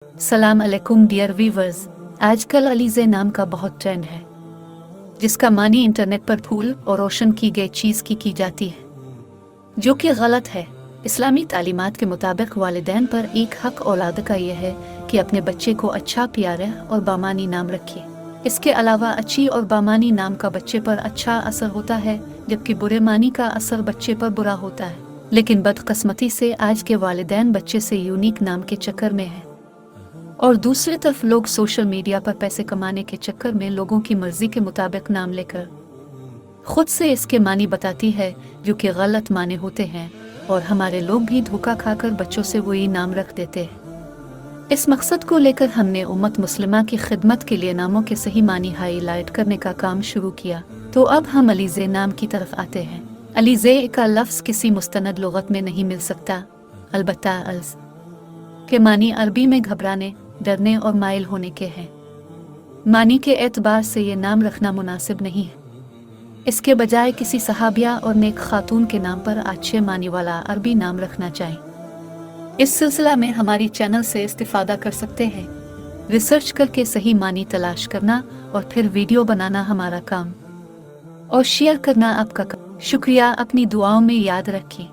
सलाम अलैकुम dear viewers. आजकल अलीज़े नाम का बहुत ट्रेंड है, जिसका मानी इंटरनेट पर फूल और रोशन की गई चीज़ की जाती है, जो कि गलत है। इस्लामी तालीमात के मुताबिक वालिदैन पर एक हक औलाद का यह है कि अपने बच्चे को अच्छा, प्यारा और बामानी नाम रखे। इसके अलावा अच्छी और बामानी नाम का बच्चे पर अच्छा असर होता है, जबकि बुरे मानी का असर बच्चे पर बुरा होता है। लेकिन बदकिस्मती से आज के वालिदैन बच्चे से यूनिक नाम के चक्कर में है, और दूसरी तरफ लोग सोशल मीडिया पर पैसे कमाने के चक्कर में लोगों की मर्जी के मुताबिक नाम लेकर खुद से इसके मानी बताती है, जो कि गलत माने होते हैं, और हमारे लोग भी धोखा खाकर बच्चों से वही नाम रख देते हैं। इस मकसद को लेकर हमने उम्मत मुस्लिमा की खिदमत के लिए नामों के सही मानी हाईलाइट करने का काम शुरू किया। तो अब हम अलीज़े नाम की तरफ आते हैं। अलीज़े का लफ्ज़ किसी मुस्तनद लुगत में नहीं मिल सकता, अलबत्ता अल्ज़ के मानी अरबी में घबराने, डरने और माइल होने के हैं। मानी के एतबार से ये नाम रखना मुनासिब नहीं है। इसके बजाय किसी सहाबिया और नेक खातून के नाम पर अच्छे मानी वाला अरबी नाम रखना चाहिए। इस सिलसिला में हमारी चैनल से इस्तिफादा कर सकते हैं। रिसर्च करके सही मानी तलाश करना और फिर वीडियो बनाना हमारा काम, और शेयर करना आपका काम। शुक्रिया। अपनी दुआओं में याद रखें।